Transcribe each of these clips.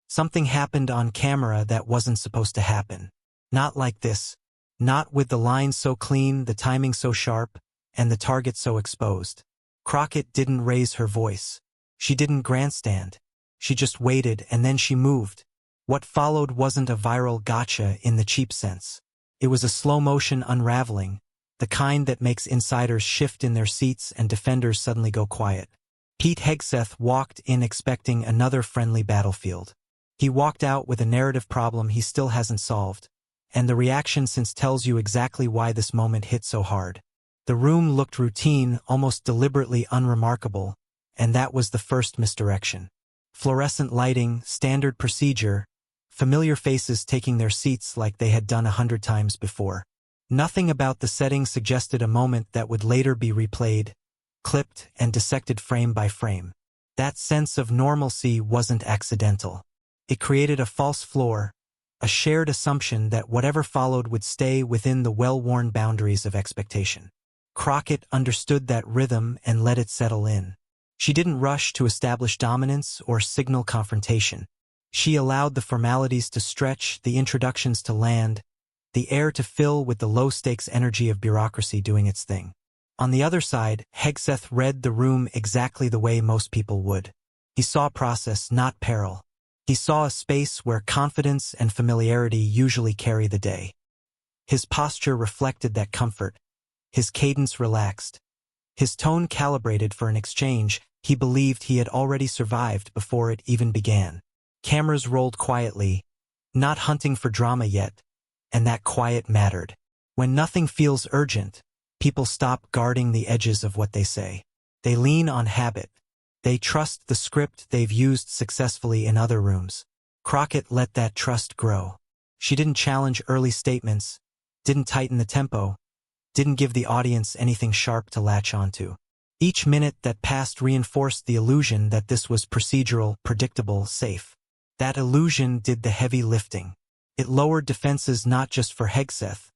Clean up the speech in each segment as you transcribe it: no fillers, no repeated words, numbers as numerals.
Something happened on camera that wasn't supposed to happen. Not like this. Not with the lines so clean, the timing so sharp, and the target so exposed. Crockett didn't raise her voice. She didn't grandstand. She just waited, and then she moved. What followed wasn't a viral gotcha in the cheap sense. It was a slow-motion unraveling, the kind that makes insiders shift in their seats and defenders suddenly go quiet. Pete Hegseth walked in expecting another friendly battlefield. He walked out with a narrative problem he still hasn't solved, and the reaction since tells you exactly why this moment hit so hard. The room looked routine, almost deliberately unremarkable, and that was the first misdirection. Fluorescent lighting, standard procedure, familiar faces taking their seats like they had done 100 times before. Nothing about the setting suggested a moment that would later be replayed, clipped, and dissected frame by frame. That sense of normalcy wasn't accidental. It created a false floor, a shared assumption that whatever followed would stay within the well-worn boundaries of expectation. Crockett understood that rhythm and let it settle in. She didn't rush to establish dominance or signal confrontation. She allowed the formalities to stretch, the introductions to land, the air to fill with the low-stakes energy of bureaucracy doing its thing. On the other side, Hegseth read the room exactly the way most people would. He saw process, not peril. He saw a space where confidence and familiarity usually carry the day. His posture reflected that comfort, his cadence relaxed, his tone calibrated for an exchange he believed he had already survived before it even began. Cameras rolled quietly, not hunting for drama yet, and that quiet mattered. When nothing feels urgent, people stop guarding the edges of what they say. They lean on habit. They trust the script they've used successfully in other rooms. Crockett let that trust grow. She didn't challenge early statements, didn't tighten the tempo, didn't give the audience anything sharp to latch onto. Each minute that passed reinforced the illusion that this was procedural, predictable, safe. That illusion did the heavy lifting. It lowered defenses not just for Hegseth,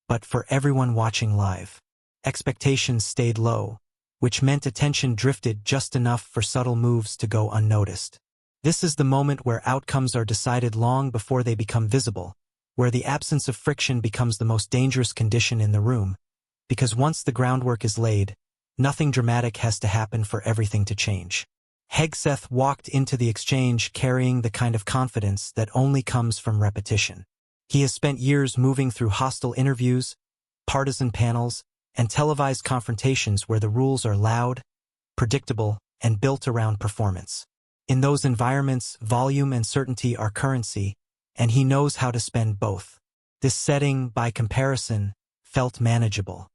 but for everyone watching live. Expectations stayed low, which meant attention drifted just enough for subtle moves to go unnoticed. This is the moment where outcomes are decided long before they become visible, where the absence of friction becomes the most dangerous condition in the room, because once the groundwork is laid, nothing dramatic has to happen for everything to change. Hegseth walked into the exchange carrying the kind of confidence that only comes from repetition. He has spent years moving through hostile interviews, partisan panels, and televised confrontations where the rules are loud, predictable, and built around performance. In those environments, volume and certainty are currency, and he knows how to spend both. This setting, by comparison, felt manageable.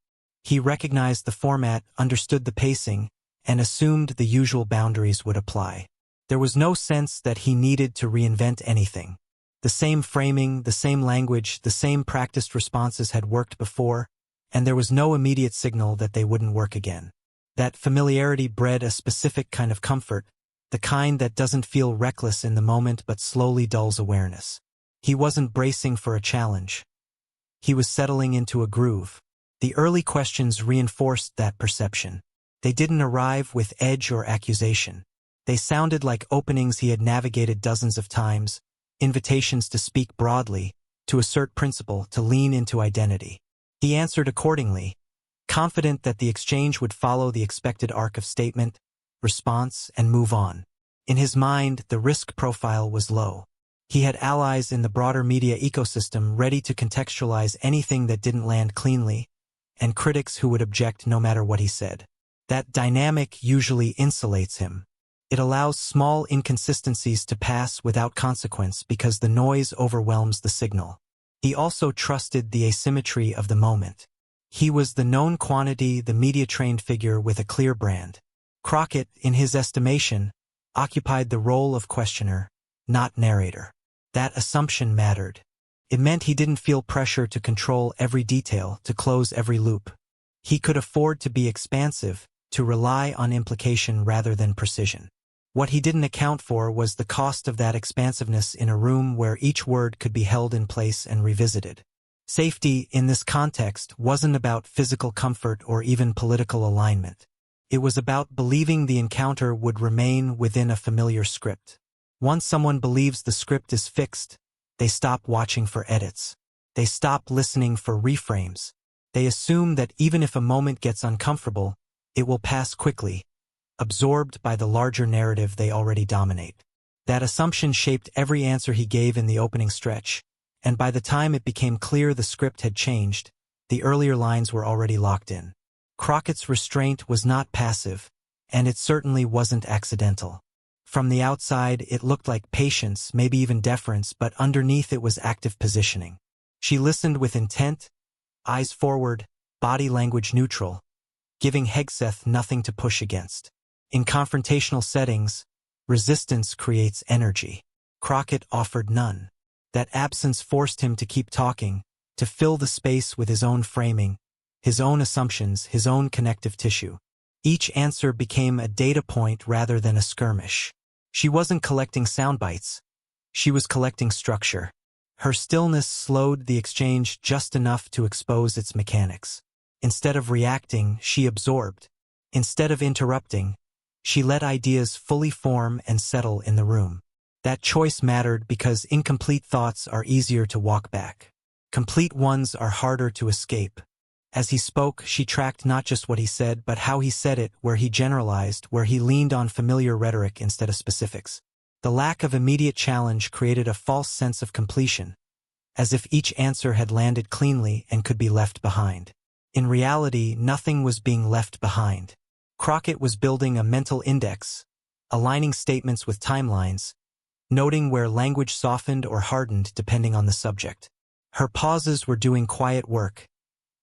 He recognized the format, understood the pacing, and assumed the usual boundaries would apply. There was no sense that he needed to reinvent anything. The same framing, the same language, the same practiced responses had worked before, and there was no immediate signal that they wouldn't work again. That familiarity bred a specific kind of comfort, the kind that doesn't feel reckless in the moment but slowly dulls awareness. He wasn't bracing for a challenge. He was settling into a groove. The early questions reinforced that perception. They didn't arrive with edge or accusation. They sounded like openings he had navigated dozens of times, invitations to speak broadly, to assert principle, to lean into identity. He answered accordingly, confident that the exchange would follow the expected arc of statement, response, and move on. In his mind, the risk profile was low. He had allies in the broader media ecosystem ready to contextualize anything that didn't land cleanly, and critics who would object no matter what he said. That dynamic usually insulates him. It allows small inconsistencies to pass without consequence because the noise overwhelms the signal. He also trusted the asymmetry of the moment. He was the known quantity, the media-trained figure with a clear brand. Crockett, in his estimation, occupied the role of questioner, not narrator. That assumption mattered. It meant he didn't feel pressure to control every detail, to close every loop. He could afford to be expansive, to rely on implication rather than precision. What he didn't account for was the cost of that expansiveness in a room where each word could be held in place and revisited. Safety, in this context, wasn't about physical comfort or even political alignment. It was about believing the encounter would remain within a familiar script. Once someone believes the script is fixed, they stop watching for edits. They stop listening for reframes. They assume that even if a moment gets uncomfortable, it will pass quickly, absorbed by the larger narrative they already dominate. That assumption shaped every answer he gave in the opening stretch, and by the time it became clear the script had changed, the earlier lines were already locked in. Crockett's restraint was not passive, and it certainly wasn't accidental. From the outside, it looked like patience, maybe even deference, but underneath it was active positioning. She listened with intent, eyes forward, body language neutral, giving Hegseth nothing to push against. In confrontational settings, resistance creates energy. Crockett offered none. That absence forced him to keep talking, to fill the space with his own framing, his own assumptions, his own connective tissue. Each answer became a data point rather than a skirmish. She wasn't collecting sound bites. She was collecting structure. Her stillness slowed the exchange just enough to expose its mechanics. Instead of reacting, she absorbed. Instead of interrupting, she let ideas fully form and settle in the room. That choice mattered because incomplete thoughts are easier to walk back. Complete ones are harder to escape. As he spoke, she tracked not just what he said, but how he said it, where he generalized, where he leaned on familiar rhetoric instead of specifics. The lack of immediate challenge created a false sense of completion, as if each answer had landed cleanly and could be left behind. In reality, nothing was being left behind. Crockett was building a mental index, aligning statements with timelines, noting where language softened or hardened depending on the subject. Her pauses were doing quiet work,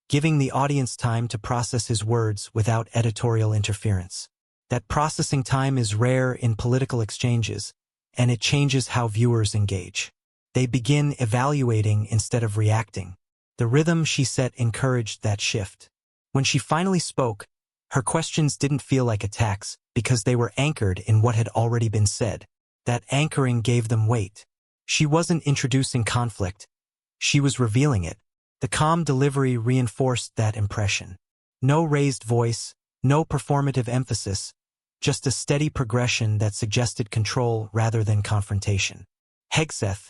giving the audience time to process his words without editorial interference. That processing time is rare in political exchanges, and it changes how viewers engage. They begin evaluating instead of reacting. The rhythm she set encouraged that shift. When she finally spoke, her questions didn't feel like attacks because they were anchored in what had already been said. That anchoring gave them weight. She wasn't introducing conflict. She was revealing it. The calm delivery reinforced that impression. No raised voice, no performative emphasis, just a steady progression that suggested control rather than confrontation. Hegseth,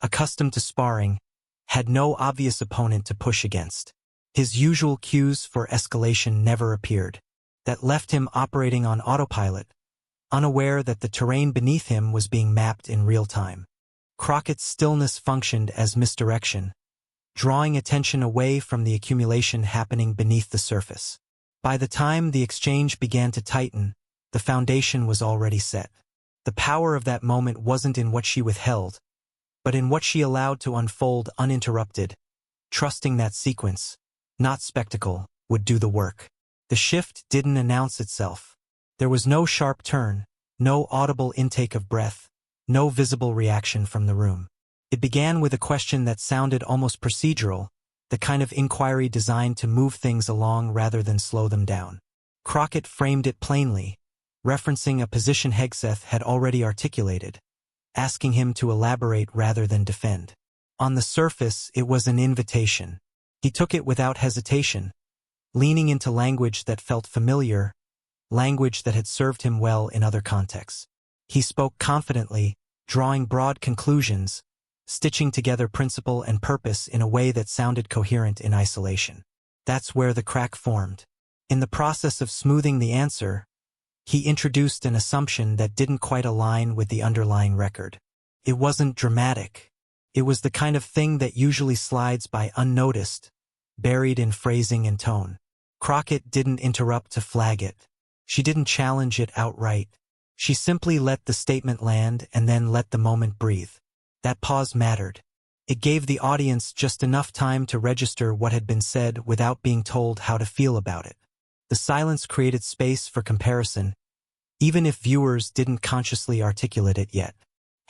accustomed to sparring, had no obvious opponent to push against. His usual cues for escalation never appeared. That left him operating on autopilot, unaware that the terrain beneath him was being mapped in real time. Crockett's stillness functioned as misdirection, drawing attention away from the accumulation happening beneath the surface. By the time the exchange began to tighten, the foundation was already set. The power of that moment wasn't in what she withheld, but in what she allowed to unfold uninterrupted, trusting that sequence, not spectacle, would do the work. The shift didn't announce itself. There was no sharp turn, no audible intake of breath, no visible reaction from the room. It began with a question that sounded almost procedural, the kind of inquiry designed to move things along rather than slow them down. Crockett framed it plainly, referencing a position Hegseth had already articulated, asking him to elaborate rather than defend. On the surface, it was an invitation. He took it without hesitation, leaning into language that felt familiar, language that had served him well in other contexts. He spoke confidently, drawing broad conclusions, stitching together principle and purpose in a way that sounded coherent in isolation. That's where the crack formed. In the process of smoothing the answer, he introduced an assumption that didn't quite align with the underlying record. It wasn't dramatic. It was the kind of thing that usually slides by unnoticed, buried in phrasing and tone. Crockett didn't interrupt to flag it. She didn't challenge it outright. She simply let the statement land and then let the moment breathe. That pause mattered. It gave the audience just enough time to register what had been said without being told how to feel about it. The silence created space for comparison, even if viewers didn't consciously articulate it yet.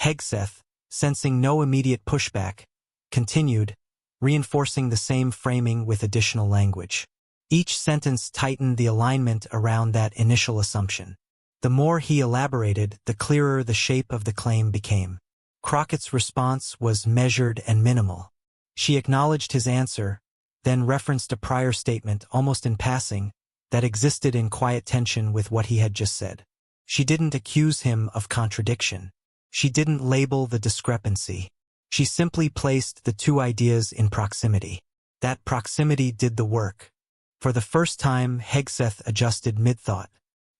Hegseth, sensing no immediate pushback, continued, reinforcing the same framing with additional language. Each sentence tightened the alignment around that initial assumption. The more he elaborated, the clearer the shape of the claim became. Crockett's response was measured and minimal. She acknowledged his answer, then referenced a prior statement, almost in passing, that existed in quiet tension with what he had just said. She didn't accuse him of contradiction. She didn't label the discrepancy. She simply placed the two ideas in proximity. That proximity did the work. For the first time, Hegseth adjusted mid-thought.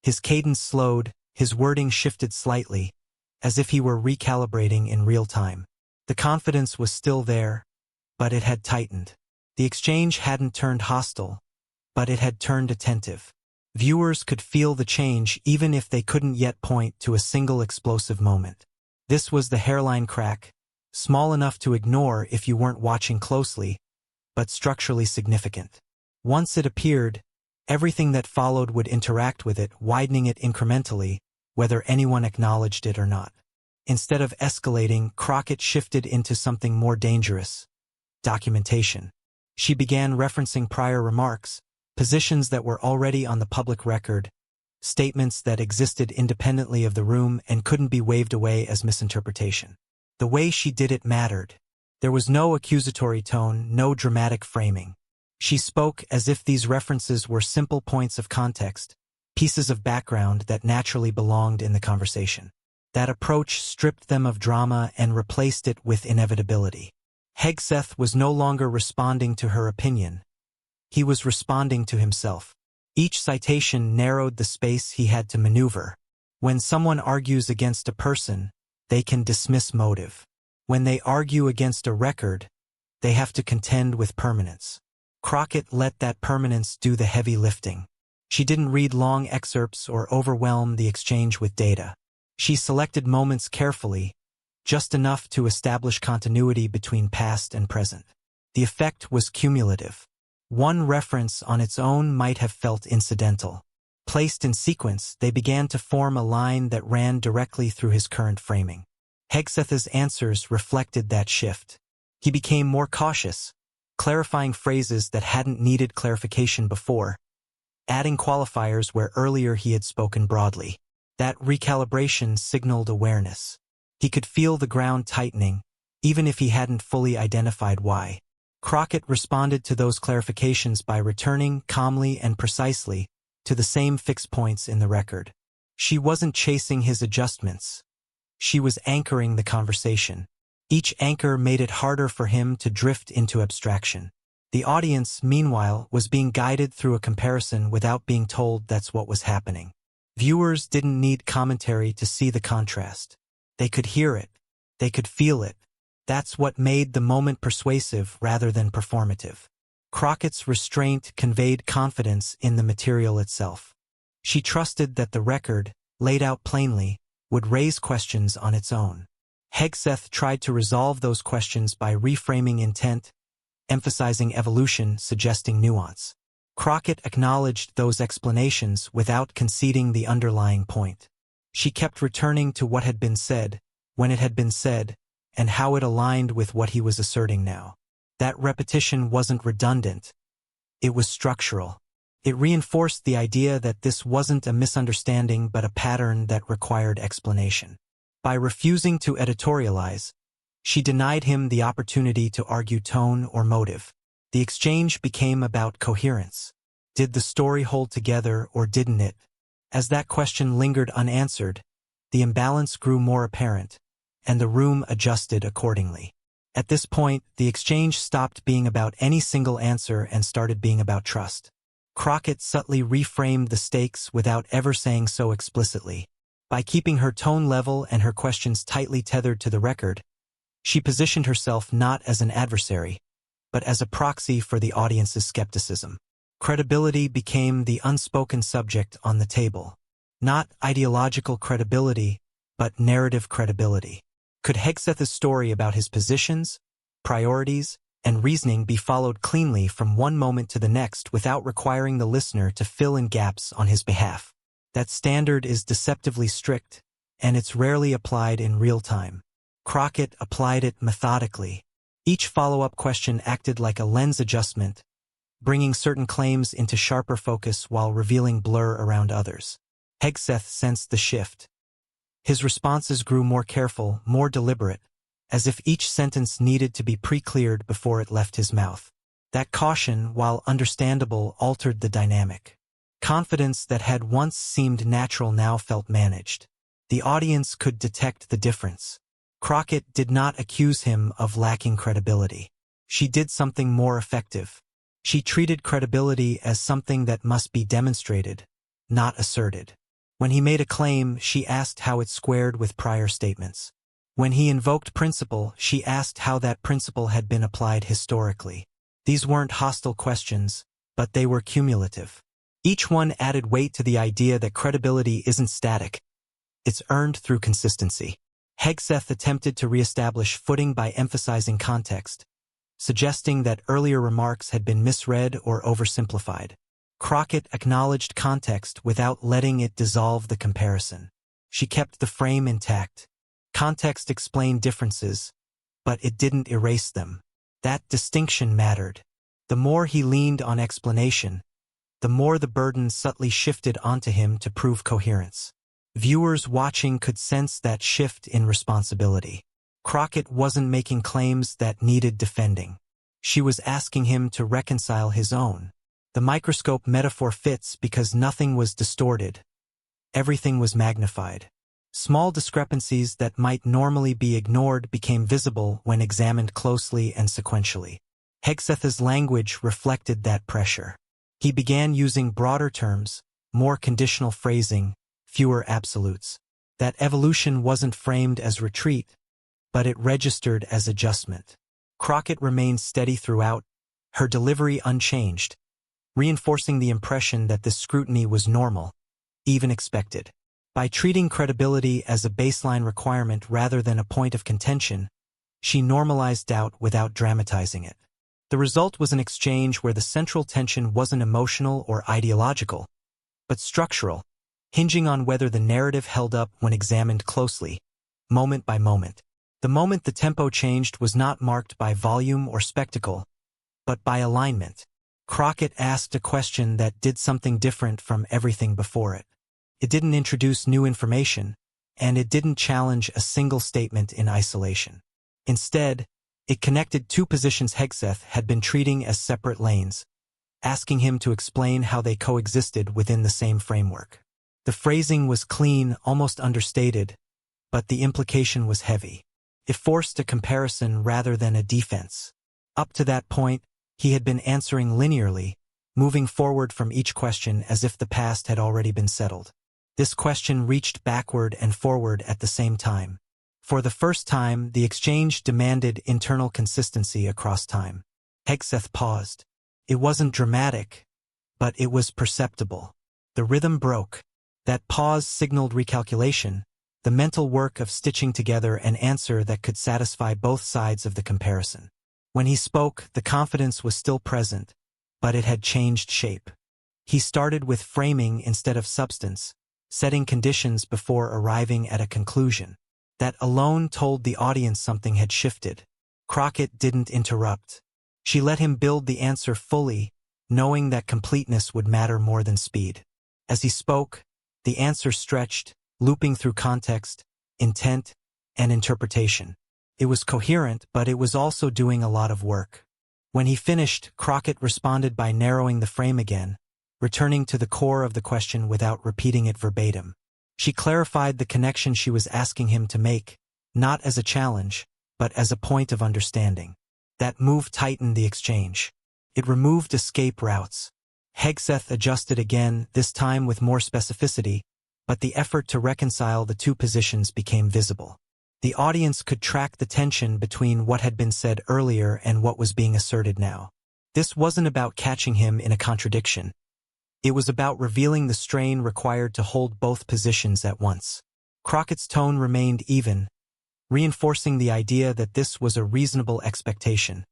His cadence slowed, his wording shifted slightly, as if he were recalibrating in real time. The confidence was still there, but it had tightened. The exchange hadn't turned hostile, but it had turned attentive. Viewers could feel the change even if they couldn't yet point to a single explosive moment. This was the hairline crack, small enough to ignore if you weren't watching closely, but structurally significant. Once it appeared, everything that followed would interact with it, widening it incrementally, whether anyone acknowledged it or not. Instead of escalating, Crockett shifted into something more dangerous: documentation. She began referencing prior remarks, positions that were already on the public record, statements that existed independently of the room and couldn't be waved away as misinterpretation. The way she did it mattered. There was no accusatory tone, no dramatic framing. She spoke as if these references were simple points of context, pieces of background that naturally belonged in the conversation. That approach stripped them of drama and replaced it with inevitability. Hegseth was no longer responding to her opinion. He was responding to himself. Each citation narrowed the space he had to maneuver. When someone argues against a person, they can dismiss motive. When they argue against a record, they have to contend with permanence. Crockett let that permanence do the heavy lifting. She didn't read long excerpts or overwhelm the exchange with data. She selected moments carefully, just enough to establish continuity between past and present. The effect was cumulative. One reference on its own might have felt incidental. Placed in sequence, they began to form a line that ran directly through his current framing. Hegseth's answers reflected that shift. He became more cautious, clarifying phrases that hadn't needed clarification before, adding qualifiers where earlier he had spoken broadly. That recalibration signaled awareness. He could feel the ground tightening, even if he hadn't fully identified why. Crockett responded to those clarifications by returning calmly and precisely to the same fixed points in the record. She wasn't chasing his adjustments. She was anchoring the conversation. Each anchor made it harder for him to drift into abstraction. The audience, meanwhile, was being guided through a comparison without being told that's what was happening. Viewers didn't need commentary to see the contrast. They could hear it. They could feel it. That's what made the moment persuasive rather than performative. Crockett's restraint conveyed confidence in the material itself. She trusted that the record, laid out plainly, would raise questions on its own. Hegseth tried to resolve those questions by reframing intent, emphasizing evolution, suggesting nuance. Crockett acknowledged those explanations without conceding the underlying point. She kept returning to what had been said, when it had been said, and how it aligned with what he was asserting now. That repetition wasn't redundant. It was structural. It reinforced the idea that this wasn't a misunderstanding but a pattern that required explanation. By refusing to editorialize, she denied him the opportunity to argue tone or motive. The exchange became about coherence. Did the story hold together or didn't it? As that question lingered unanswered, the imbalance grew more apparent, and the room adjusted accordingly. At this point, the exchange stopped being about any single answer and started being about trust. Crockett subtly reframed the stakes without ever saying so explicitly. By keeping her tone level and her questions tightly tethered to the record, she positioned herself not as an adversary, but as a proxy for the audience's skepticism. Credibility became the unspoken subject on the table. Not ideological credibility, but narrative credibility. Could Hegseth's story about his positions, priorities, and reasoning be followed cleanly from one moment to the next without requiring the listener to fill in gaps on his behalf? That standard is deceptively strict, and it's rarely applied in real time. Crockett applied it methodically. Each follow-up question acted like a lens adjustment, bringing certain claims into sharper focus while revealing blur around others. Hegseth sensed the shift. His responses grew more careful, more deliberate, as if each sentence needed to be pre-cleared before it left his mouth. That caution, while understandable, altered the dynamic. Confidence that had once seemed natural now felt managed. The audience could detect the difference. Crockett did not accuse him of lacking credibility. She did something more effective. She treated credibility as something that must be demonstrated, not asserted. When he made a claim, she asked how it squared with prior statements. When he invoked principle, she asked how that principle had been applied historically. These weren't hostile questions, but they were cumulative. Each one added weight to the idea that credibility isn't static. It's earned through consistency. Hegseth attempted to reestablish footing by emphasizing context, suggesting that earlier remarks had been misread or oversimplified. Crockett acknowledged context without letting it dissolve the comparison. She kept the frame intact. Context explained differences, but it didn't erase them. That distinction mattered. The more he leaned on explanation, the more the burden subtly shifted onto him to prove coherence. Viewers watching could sense that shift in responsibility. Crockett wasn't making claims that needed defending. She was asking him to reconcile his own. The microscope metaphor fits because nothing was distorted. Everything was magnified. Small discrepancies that might normally be ignored became visible when examined closely and sequentially. Hegseth's language reflected that pressure. He began using broader terms, more conditional phrasing, fewer absolutes. That evolution wasn't framed as retreat, but it registered as adjustment. Crockett remained steady throughout, her delivery unchanged, reinforcing the impression that this scrutiny was normal, even expected. By treating credibility as a baseline requirement rather than a point of contention, she normalized doubt without dramatizing it. The result was an exchange where the central tension wasn't emotional or ideological, but structural, hinging on whether the narrative held up when examined closely, moment by moment. The moment the tempo changed was not marked by volume or spectacle, but by alignment. Crockett asked a question that did something different from everything before it. It didn't introduce new information, and it didn't challenge a single statement in isolation. Instead, it connected two positions Hegseth had been treating as separate lanes, asking him to explain how they coexisted within the same framework. The phrasing was clean, almost understated, but the implication was heavy. It forced a comparison rather than a defense. Up to that point, he had been answering linearly, moving forward from each question as if the past had already been settled. This question reached backward and forward at the same time. For the first time, the exchange demanded internal consistency across time. Hegseth paused. It wasn't dramatic, but it was perceptible. The rhythm broke. That pause signaled recalculation, the mental work of stitching together an answer that could satisfy both sides of the comparison. When he spoke, the confidence was still present, but it had changed shape. He started with framing instead of substance, setting conditions before arriving at a conclusion. That alone told the audience something had shifted. Crockett didn't interrupt. She let him build the answer fully, knowing that completeness would matter more than speed. As he spoke, the answer stretched, looping through context, intent, and interpretation. It was coherent, but it was also doing a lot of work. When he finished, Crockett responded by narrowing the frame again, returning to the core of the question without repeating it verbatim. She clarified the connection she was asking him to make, not as a challenge, but as a point of understanding. That move tightened the exchange. It removed escape routes. Hegseth adjusted again, this time with more specificity, but the effort to reconcile the two positions became visible. The audience could track the tension between what had been said earlier and what was being asserted now. This wasn't about catching him in a contradiction. It was about revealing the strain required to hold both positions at once. Crockett's tone remained even, reinforcing the idea that this was a reasonable expectation,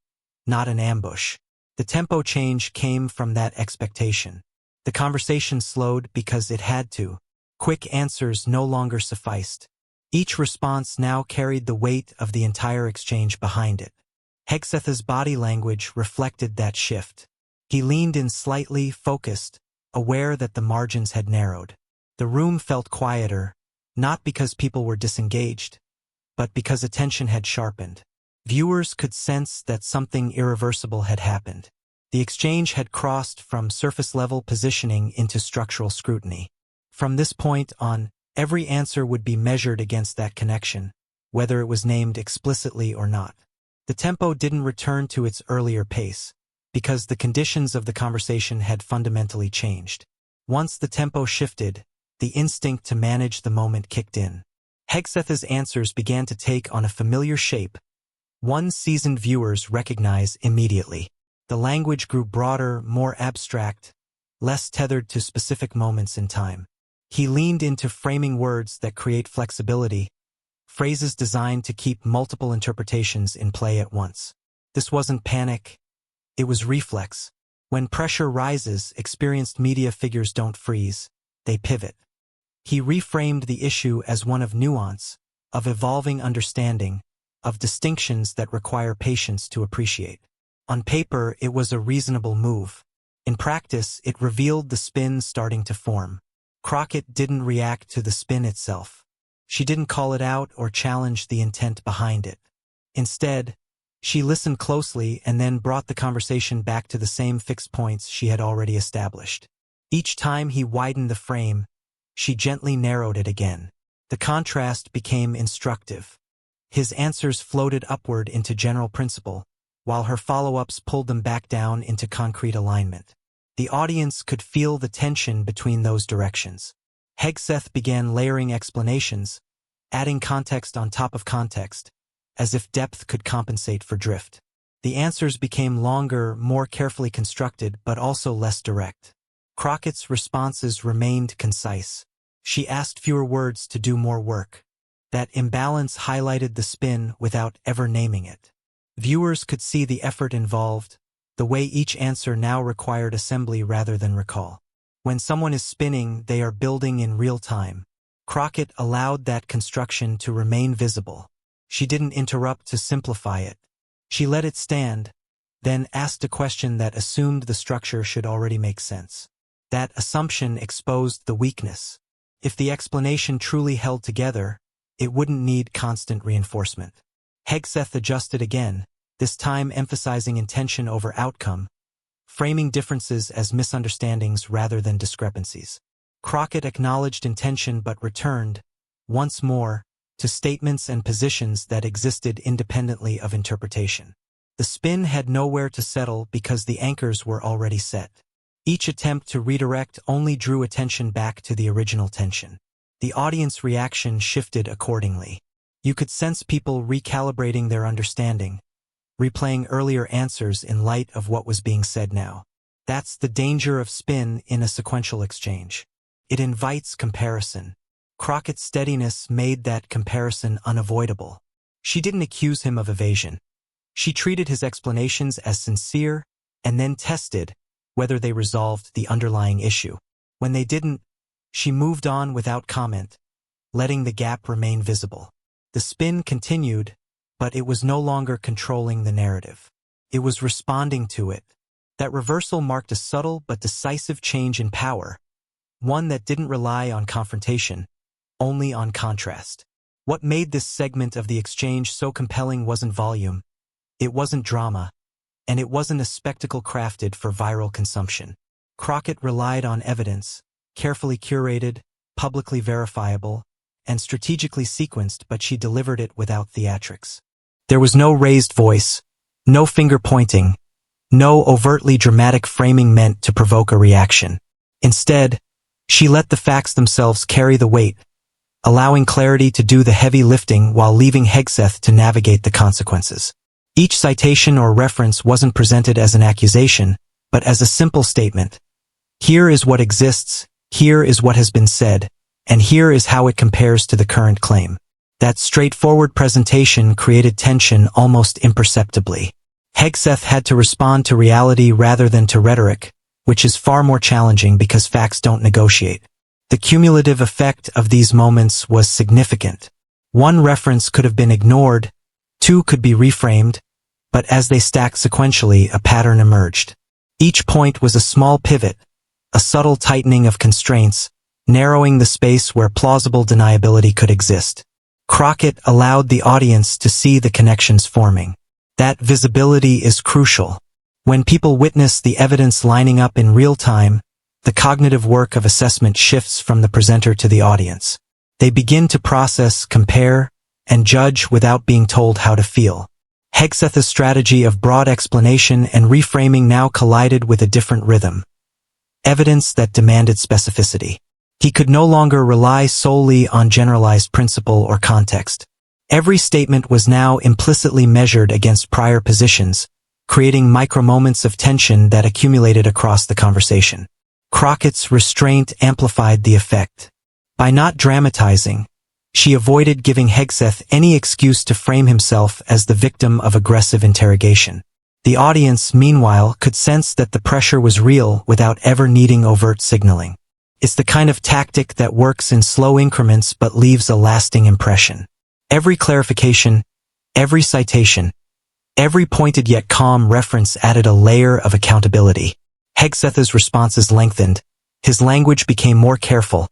not an ambush. The tempo change came from that expectation. The conversation slowed because it had to. Quick answers no longer sufficed. Each response now carried the weight of the entire exchange behind it. Hegseth's body language reflected that shift. He leaned in slightly, focused, aware that the margins had narrowed. The room felt quieter, not because people were disengaged, but because attention had sharpened. Viewers could sense that something irreversible had happened. The exchange had crossed from surface-level positioning into structural scrutiny. From this point on, Every answer would be measured against that connection, whether it was named explicitly or not. The tempo didn't return to its earlier pace, because the conditions of the conversation had fundamentally changed. Once the tempo shifted, the instinct to manage the moment kicked in. Hegseth's answers began to take on a familiar shape, one seasoned viewers recognize immediately. The language grew broader, more abstract, less tethered to specific moments in time. He leaned into framing words that create flexibility, phrases designed to keep multiple interpretations in play at once. This wasn't panic, it was reflex. When pressure rises, experienced media figures don't freeze, they pivot. He reframed the issue as one of nuance, of evolving understanding, of distinctions that require patience to appreciate. On paper, it was a reasonable move. In practice, it revealed the spin starting to form. Crockett didn't react to the spin itself. She didn't call it out or challenge the intent behind it. Instead, she listened closely and then brought the conversation back to the same fixed points she had already established. Each time he widened the frame, she gently narrowed it again. The contrast became instructive. His answers floated upward into general principle, while her follow-ups pulled them back down into concrete alignment. The audience could feel the tension between those directions. Hegseth began layering explanations, adding context on top of context, as if depth could compensate for drift. The answers became longer, more carefully constructed, but also less direct. Crockett's responses remained concise. She asked fewer words to do more work. That imbalance highlighted the spin without ever naming it. Viewers could see the effort involved, the way each answer now required assembly rather than recall. When someone is spinning, they are building in real time. Crockett allowed that construction to remain visible. She didn't interrupt to simplify it. She let it stand, then asked a question that assumed the structure should already make sense. That assumption exposed the weakness. If the explanation truly held together, it wouldn't need constant reinforcement. Hegseth adjusted again, this time emphasizing intention over outcome, framing differences as misunderstandings rather than discrepancies. Crockett acknowledged intention but returned, once more, to statements and positions that existed independently of interpretation. The spin had nowhere to settle because the anchors were already set. Each attempt to redirect only drew attention back to the original tension. The audience reaction shifted accordingly. You could sense people recalibrating their understanding, replaying earlier answers in light of what was being said now. That's the danger of spin in a sequential exchange. It invites comparison. Crockett's steadiness made that comparison unavoidable. She didn't accuse him of evasion. She treated his explanations as sincere and then tested whether they resolved the underlying issue. When they didn't, she moved on without comment, letting the gap remain visible. The spin continued, but it was no longer controlling the narrative. It was responding to it. That reversal marked a subtle but decisive change in power, one that didn't rely on confrontation, only on contrast. What made this segment of the exchange so compelling wasn't volume, it wasn't drama, and it wasn't a spectacle crafted for viral consumption. Crockett relied on evidence, carefully curated, publicly verifiable, and strategically sequenced, but she delivered it without theatrics. There was no raised voice, no finger pointing, no overtly dramatic framing meant to provoke a reaction. Instead, she let the facts themselves carry the weight, allowing clarity to do the heavy lifting while leaving Hegseth to navigate the consequences. Each citation or reference wasn't presented as an accusation, but as a simple statement. Here is what exists, here is what has been said, and here is how it compares to the current claim. That straightforward presentation created tension almost imperceptibly. Hegseth had to respond to reality rather than to rhetoric, which is far more challenging because facts don't negotiate. The cumulative effect of these moments was significant. One reference could have been ignored, two could be reframed, but as they stacked sequentially, a pattern emerged. Each point was a small pivot, a subtle tightening of constraints, narrowing the space where plausible deniability could exist. Crockett allowed the audience to see the connections forming. That visibility is crucial. When people witness the evidence lining up in real time, the cognitive work of assessment shifts from the presenter to the audience. They begin to process, compare, and judge without being told how to feel. Hegseth's strategy of broad explanation and reframing now collided with a different rhytm. Evidence that demanded specificity. He could no longer rely solely on generalized principle or context. Every statement was now implicitly measured against prior positions, creating micro-moments of tension that accumulated across the conversation. Crockett's restraint amplified the effect. By not dramatizing, she avoided giving Hegseth any excuse to frame himself as the victim of aggressive interrogation. The audience, meanwhile, could sense that the pressure was real without ever needing overt signaling. It's the kind of tactic that works in slow increments but leaves a lasting impression. Every clarification, every citation, every pointed yet calm reference added a layer of accountability. Hegseth's responses lengthened, his language became more careful,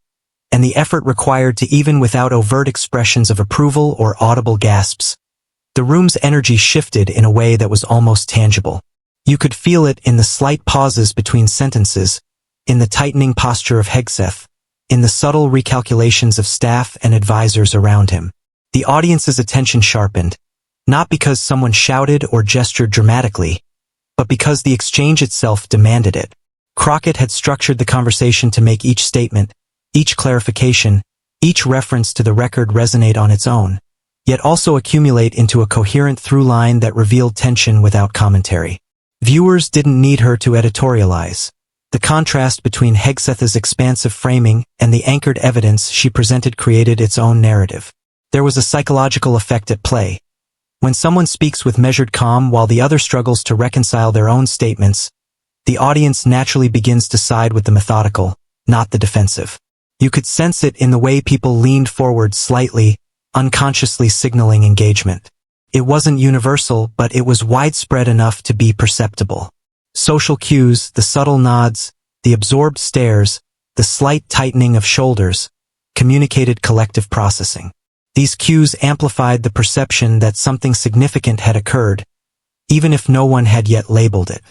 and the effort required to even without overt expressions of approval or audible gasps. The room's energy shifted in a way that was almost tangible. You could feel it in the slight pauses between sentences, in the tightening posture of Hegseth, in the subtle recalculations of staff and advisors around him. The audience's attention sharpened, not because someone shouted or gestured dramatically, but because the exchange itself demanded it. Crockett had structured the conversation to make each statement, each clarification, each reference to the record resonate on its own, yet also accumulate into a coherent through line that revealed tension without commentary. Viewers didn't need her to editorialize. The contrast between Hegseth's expansive framing and the anchored evidence she presented created its own narrative. There was a psychological effect at play. When someone speaks with measured calm while the other struggles to reconcile their own statements, the audience naturally begins to side with the methodical, not the defensive. You could sense it in the way people leaned forward slightly, unconsciously signaling engagement. It wasn't universal, but it was widespread enough to be perceptible. Social cues, the subtle nods, the absorbed stares, the slight tightening of shoulders, communicated collective processing. These cues amplified the perception that something significant had occurred, even if no one had yet labeled it.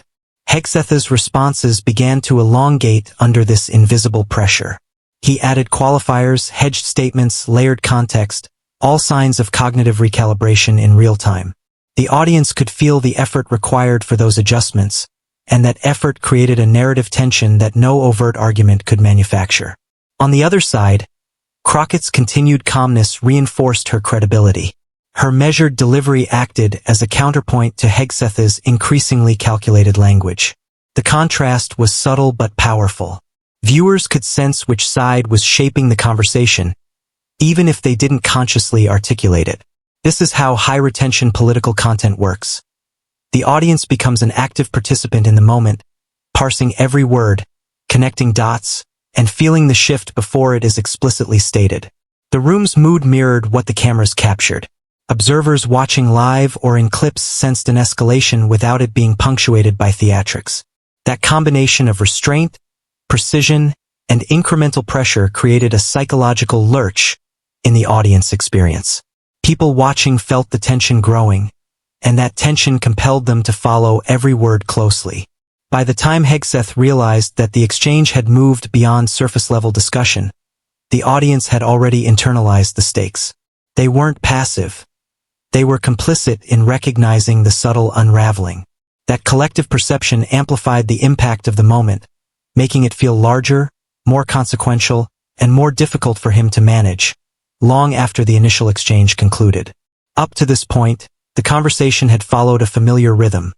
Hegseth's responses began to elongate under this invisible pressure. He added qualifiers, hedged statements, layered context, all signs of cognitive recalibration in real time. The audience could feel the effort required for those adjustments, and that effort created a narrative tension that no overt argument could manufacture. On the other side, Crockett's continued calmness reinforced her credibility. Her measured delivery acted as a counterpoint to Hegseth's increasingly calculated language. The contrast was subtle but powerful. Viewers could sense which side was shaping the conversation, even if they didn't consciously articulate it. This is how high-retention political content works. The audience becomes an active participant in the moment, parsing every word, connecting dots, and feeling the shift before it is explicitly stated. The room's mood mirrored what the cameras captured. Observers watching live or in clips sensed an escalation without it being punctuated by theatrics. That combination of restraint, precision, and incremental pressure created a psychological lurch in the audience experience. People watching felt the tension growing, and that tension compelled them to follow every word closely. By the time Hegseth realized that the exchange had moved beyond surface-level discussion, the audience had already internalized the stakes. They weren't passive. They were complicit in recognizing the subtle unraveling. That collective perception amplified the impact of the moment, making it feel larger, more consequential, and more difficult for him to manage, long after the initial exchange concluded. Up to this point, the conversation had followed a familiar rhythm.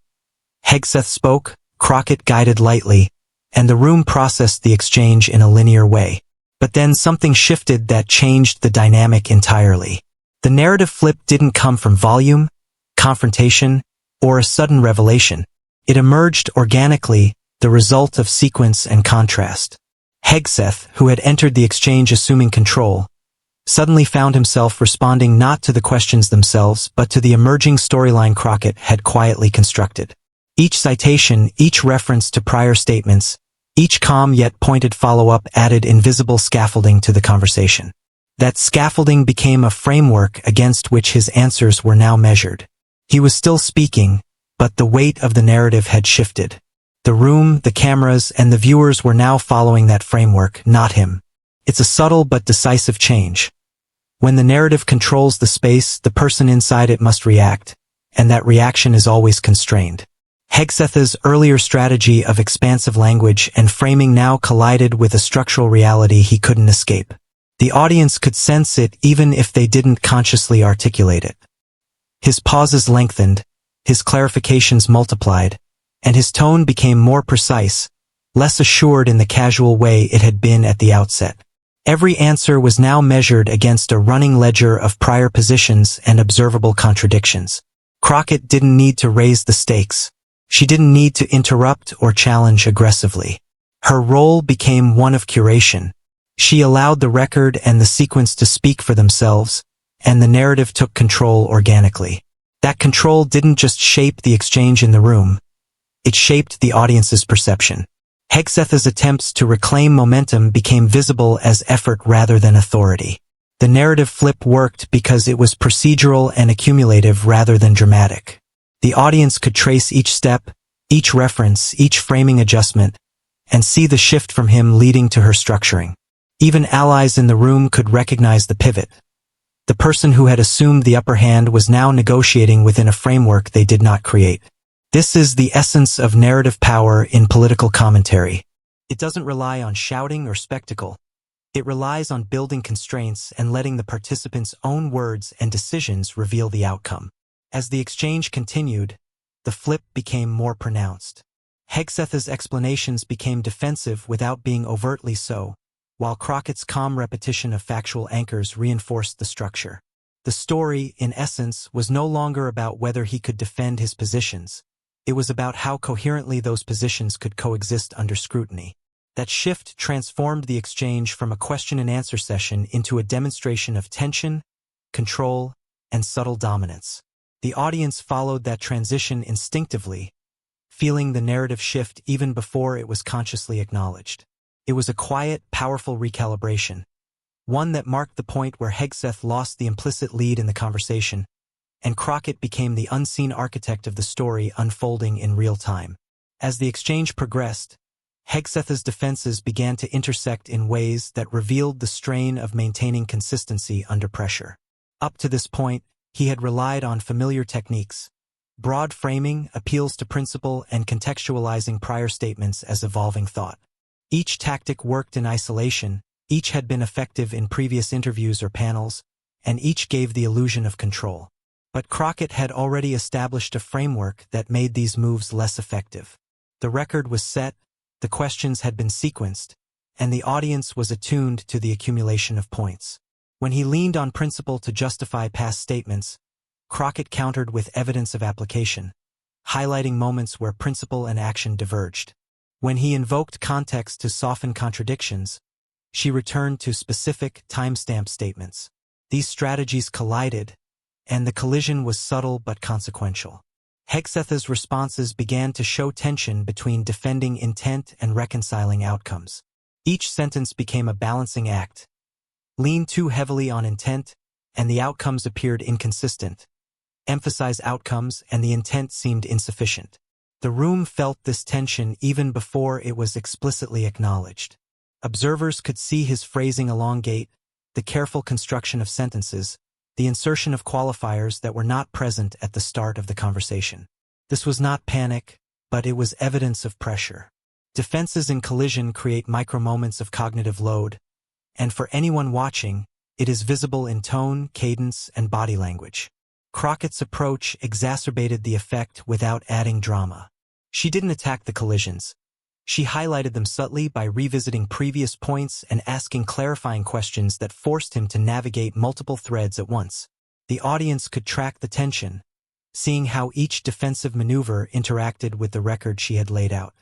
Hegseth spoke, Crockett guided lightly, and the room processed the exchange in a linear way. But then something shifted that changed the dynamic entirely. The narrative flip didn't come from volume, confrontation, or a sudden revelation. It emerged organically, the result of sequence and contrast. Hegseth, who had entered the exchange assuming control, suddenly found himself responding not to the questions themselves but to the emerging storyline Crockett had quietly constructed. Each citation, each reference to prior statements, each calm yet pointed follow-up added invisible scaffolding to the conversation. That scaffolding became a framework against which his answers were now measured. He was still speaking, but the weight of the narrative had shifted. The room, the cameras, and the viewers were now following that framework, not him. It's a subtle but decisive change. When the narrative controls the space, the person inside it must react, and that reaction is always constrained. Hegseth's earlier strategy of expansive language and framing now collided with a structural reality he couldn't escape. The audience could sense it even if they didn't consciously articulate it. His pauses lengthened, his clarifications multiplied, and his tone became more precise, less assured in the casual way it had been at the outset. Every answer was now measured against a running ledger of prior positions and observable contradictions. Crockett didn't need to raise the stakes. She didn't need to interrupt or challenge aggressively. Her role became one of curation. She allowed the record and the sequence to speak for themselves, and the narrative took control organically. That control didn't just shape the exchange in the room, it shaped the audience's perception. Hegseth's attempts to reclaim momentum became visible as effort rather than authority. The narrative flip worked because it was procedural and accumulative rather than dramatic. The audience could trace each step, each reference, each framing adjustment, and see the shift from him leading to her structuring. Even allies in the room could recognize the pivot. The person who had assumed the upper hand was now negotiating within a framework they did not create. This is the essence of narrative power in political commentary. It doesn't rely on shouting or spectacle. It relies on building constraints and letting the participants' own words and decisions reveal the outcome. As the exchange continued, the flip became more pronounced. Hegseth's explanations became defensive without being overtly so, while Crockett's calm repetition of factual anchors reinforced the structure. The story, in essence, was no longer about whether he could defend his positions. It was about how coherently those positions could coexist under scrutiny. That shift transformed the exchange from a question-and-answer session into a demonstration of tension, control, and subtle dominance. The audience followed that transition instinctively, feeling the narrative shift even before it was consciously acknowledged. It was a quiet, powerful recalibration, one that marked the point where Hegseth lost the implicit lead in the conversation, and Crockett became the unseen architect of the story unfolding in real time. As the exchange progressed, Hegseth's defenses began to intersect in ways that revealed the strain of maintaining consistency under pressure. Up to this point, he had relied on familiar techniques: broad framing, appeals to principle, and contextualizing prior statements as evolving thought. Each tactic worked in isolation, each had been effective in previous interviews or panels, and each gave the illusion of control. But Crockett had already established a framework that made these moves less effective. The record was set, the questions had been sequenced, and the audience was attuned to the accumulation of points. When he leaned on principle to justify past statements, Crockett countered with evidence of application, highlighting moments where principle and action diverged. When he invoked context to soften contradictions, she returned to specific, timestamp statements. These strategies collided, and the collision was subtle but consequential. Hegseth's responses began to show tension between defending intent and reconciling outcomes. Each sentence became a balancing act. Lean too heavily on intent, and the outcomes appeared inconsistent. Emphasize outcomes, and the intent seemed insufficient. The room felt this tension even before it was explicitly acknowledged. Observers could see his phrasing elongate, the careful construction of sentences, the insertion of qualifiers that were not present at the start of the conversation. This was not panic, but it was evidence of pressure. Defenses in collision create micro-moments of cognitive load, and for anyone watching, it is visible in tone, cadence, and body language. Crockett's approach exacerbated the effect without adding drama. She didn't attack the collisions. She highlighted them subtly by revisiting previous points and asking clarifying questions that forced him to navigate multiple threads at once. The audience could track the tension, seeing how each defensive maneuver interacted with the record she had laid out.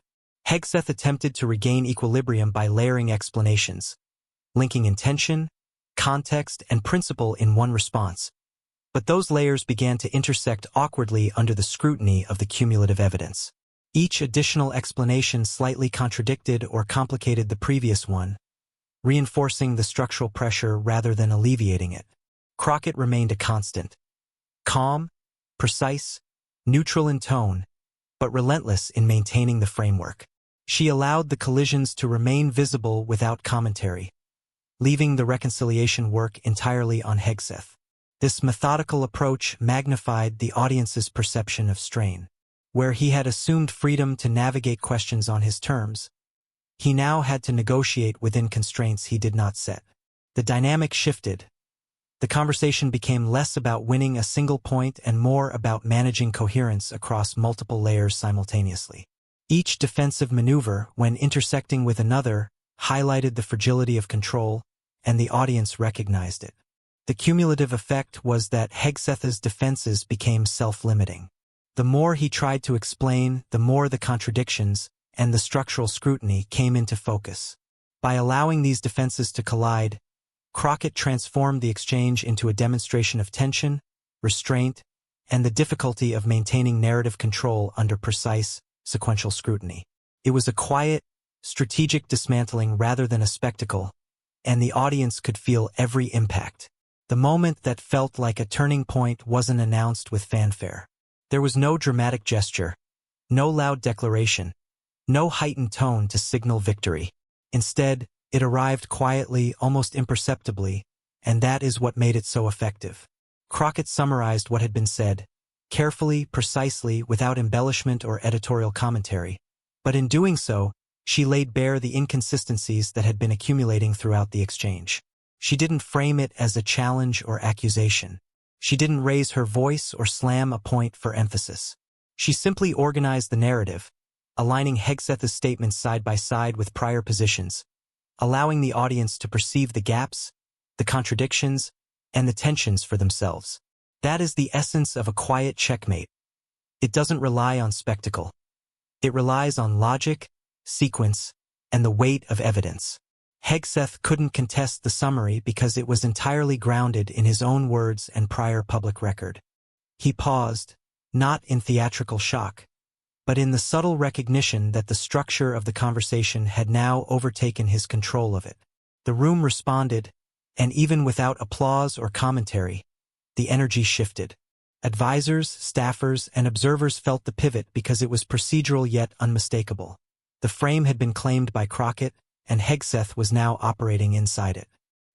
Hegseth attempted to regain equilibrium by layering explanations, linking intention, context, and principle in one response. But those layers began to intersect awkwardly under the scrutiny of the cumulative evidence. Each additional explanation slightly contradicted or complicated the previous one, reinforcing the structural pressure rather than alleviating it. Crockett remained a constant. Calm, precise, neutral in tone, but relentless in maintaining the framework. She allowed the collisions to remain visible without commentary, leaving the reconciliation work entirely on Hegseth. This methodical approach magnified the audience's perception of strain. Where he had assumed freedom to navigate questions on his terms, he now had to negotiate within constraints he did not set. The dynamic shifted. The conversation became less about winning a single point and more about managing coherence across multiple layers simultaneously. Each defensive maneuver, when intersecting with another, highlighted the fragility of control, and the audience recognized it. The cumulative effect was that Hegseth's defenses became self-limiting. The more he tried to explain, the more the contradictions and the structural scrutiny came into focus. By allowing these defenses to collide, Crockett transformed the exchange into a demonstration of tension, restraint, and the difficulty of maintaining narrative control under precise, sequential scrutiny. It was a quiet, strategic dismantling rather than a spectacle, and the audience could feel every impact. The moment that felt like a turning point wasn't announced with fanfare. There was no dramatic gesture, no loud declaration, no heightened tone to signal victory. Instead, it arrived quietly, almost imperceptibly, and that is what made it so effective. Crockett summarized what had been said, carefully, precisely, without embellishment or editorial commentary. But in doing so, she laid bare the inconsistencies that had been accumulating throughout the exchange. She didn't frame it as a challenge or accusation. She didn't raise her voice or slam a point for emphasis. She simply organized the narrative, aligning Hegseth's statements side by side with prior positions, allowing the audience to perceive the gaps, the contradictions, and the tensions for themselves. That is the essence of a quiet checkmate. It doesn't rely on spectacle. It relies on logic, sequence, and the weight of evidence. Hegseth couldn't contest the summary because it was entirely grounded in his own words and prior public record. He paused, not in theatrical shock, but in the subtle recognition that the structure of the conversation had now overtaken his control of it. The room responded, and even without applause or commentary, the energy shifted. Advisors, staffers, and observers felt the pivot because it was procedural yet unmistakable. The frame had been claimed by Crockett, and Hegseth was now operating inside it.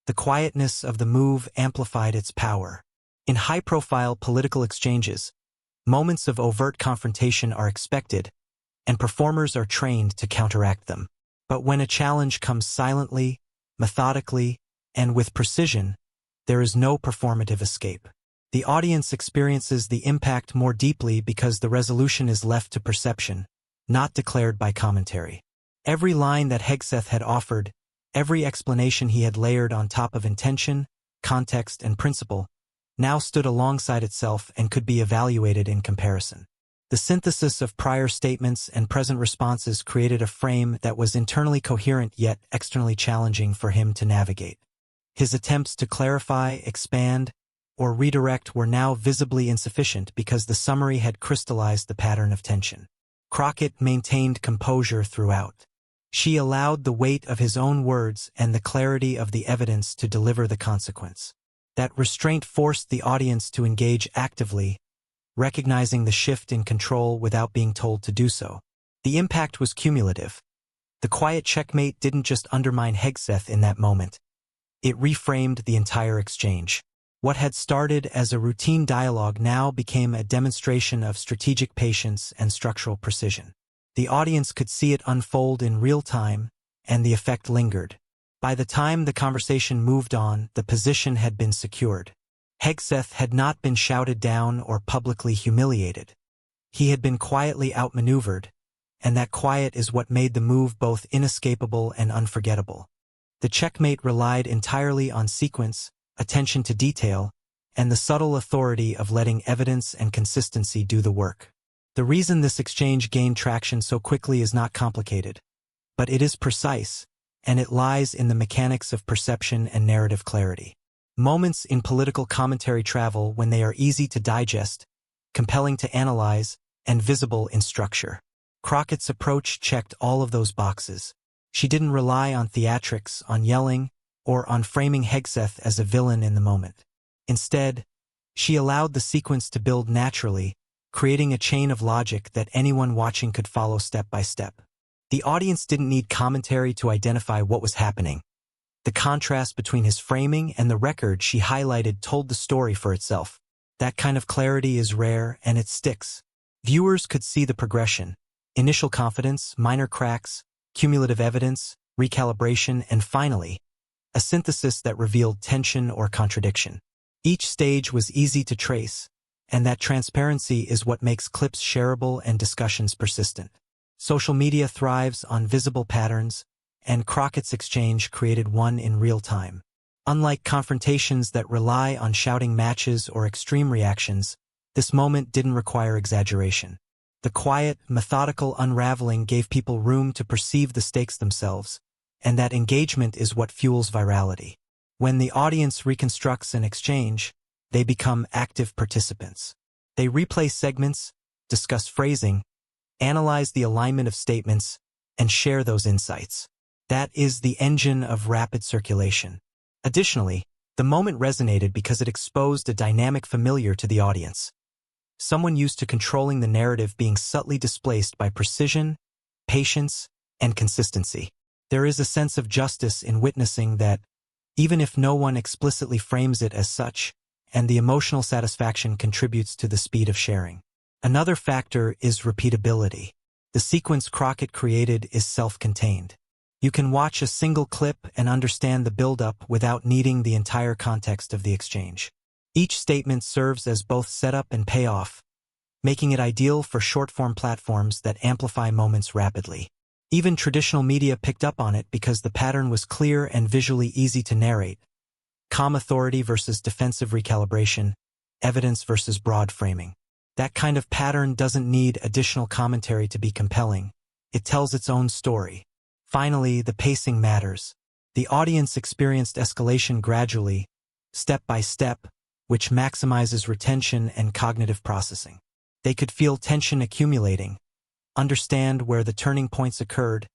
The quietness of the move amplified its power. In high-profile political exchanges, moments of overt confrontation are expected, and performers are trained to counteract them. But when a challenge comes silently, methodically, and with precision, there is no performative escape. The audience experiences the impact more deeply because the resolution is left to perception, not declared by commentary. Every line that Hegseth had offered, every explanation he had layered on top of intention, context, and principle, now stood alongside itself and could be evaluated in comparison. The synthesis of prior statements and present responses created a frame that was internally coherent yet externally challenging for him to navigate. His attempts to clarify, expand, or redirect were now visibly insufficient because the summary had crystallized the pattern of tension. Crockett maintained composure throughout. She allowed the weight of his own words and the clarity of the evidence to deliver the consequence. That restraint forced the audience to engage actively, recognizing the shift in control without being told to do so. The impact was cumulative. The quiet checkmate didn't just undermine Hegseth in that moment. It reframed the entire exchange. What had started as a routine dialogue now became a demonstration of strategic patience and structural precision. The audience could see it unfold in real time, and the effect lingered. By the time the conversation moved on, the position had been secured. Hegseth had not been shouted down or publicly humiliated. He had been quietly outmaneuvered, and that quiet is what made the move both inescapable and unforgettable. The checkmate relied entirely on sequence, attention to detail, and the subtle authority of letting evidence and consistency do the work. The reason this exchange gained traction so quickly is not complicated, but it is precise, and it lies in the mechanics of perception and narrative clarity. Moments in political commentary travel when they are easy to digest, compelling to analyze, and visible in structure. Crockett's approach checked all of those boxes. She didn't rely on theatrics, on yelling, or on framing Hegseth as a villain in the moment. Instead, she allowed the sequence to build naturally, creating a chain of logic that anyone watching could follow step by step. The audience didn't need commentary to identify what was happening. The contrast between his framing and the record she highlighted told the story for itself. That kind of clarity is rare and it sticks. Viewers could see the progression: initial confidence, minor cracks, cumulative evidence, recalibration, and finally, a synthesis that revealed tension or contradiction. Each stage was easy to trace, and that transparency is what makes clips shareable and discussions persistent. Social media thrives on visible patterns, and Crockett's exchange created one in real time. Unlike confrontations that rely on shouting matches or extreme reactions, this moment didn't require exaggeration. The quiet, methodical unraveling gave people room to perceive the stakes themselves, and that engagement is what fuels virality. When the audience reconstructs an exchange, they become active participants. They replay segments, discuss phrasing, analyze the alignment of statements, and share those insights. That is the engine of rapid circulation. Additionally, the moment resonated because it exposed a dynamic familiar to the audience. Someone used to controlling the narrative being subtly displaced by precision, patience, and consistency. There is a sense of justice in witnessing that, even if no one explicitly frames it as such, and the emotional satisfaction contributes to the speed of sharing. Another factor is repeatability. The sequence Crockett created is self-contained. You can watch a single clip and understand the build-up without needing the entire context of the exchange. Each statement serves as both setup and payoff, making it ideal for short-form platforms that amplify moments rapidly. Even traditional media picked up on it because the pattern was clear and visually easy to narrate. Calm authority versus defensive recalibration, evidence versus broad framing. That kind of pattern doesn't need additional commentary to be compelling. It tells its own story. Finally, the pacing matters. The audience experienced escalation gradually, step by step, which maximizes retention and cognitive processing. They could feel tension accumulating, understand where the turning points occurred,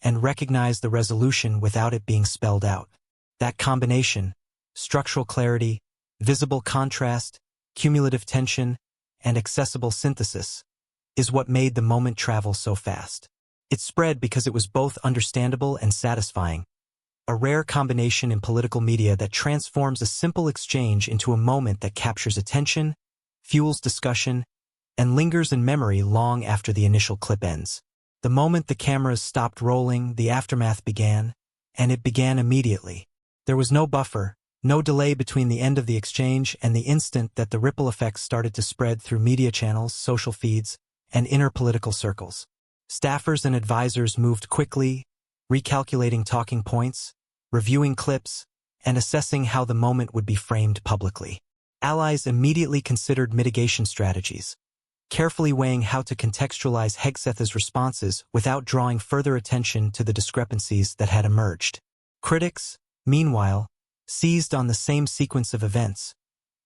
and recognize the resolution without it being spelled out. That combination, structural clarity, visible contrast, cumulative tension, and accessible synthesis, is what made the moment travel so fast. It spread because it was both understandable and satisfying, a rare combination in political media that transforms a simple exchange into a moment that captures attention, fuels discussion, and lingers in memory long after the initial clip ends. The moment the cameras stopped rolling, the aftermath began, and it began immediately. There was no buffer, no delay between the end of the exchange and the instant that the ripple effects started to spread through media channels, social feeds, and inner political circles. Staffers and advisors moved quickly, recalculating talking points, reviewing clips, and assessing how the moment would be framed publicly. Allies immediately considered mitigation strategies, carefully weighing how to contextualize Hegseth's responses without drawing further attention to the discrepancies that had emerged. Critics, meanwhile, seized on the same sequence of events,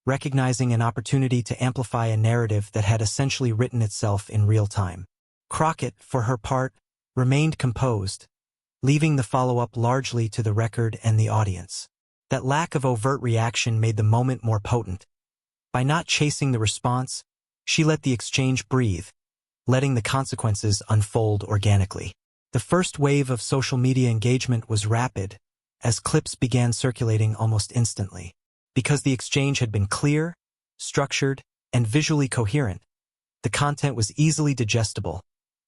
recognizing an opportunity to amplify a narrative that had essentially written itself in real time. Crockett, for her part, remained composed, leaving the follow-up largely to the record and the audience. That lack of overt reaction made the moment more potent. By not chasing the response, she let the exchange breathe, letting the consequences unfold organically. The first wave of social media engagement was rapid, as clips began circulating almost instantly. Because the exchange had been clear, structured, and visually coherent, the content was easily digestible,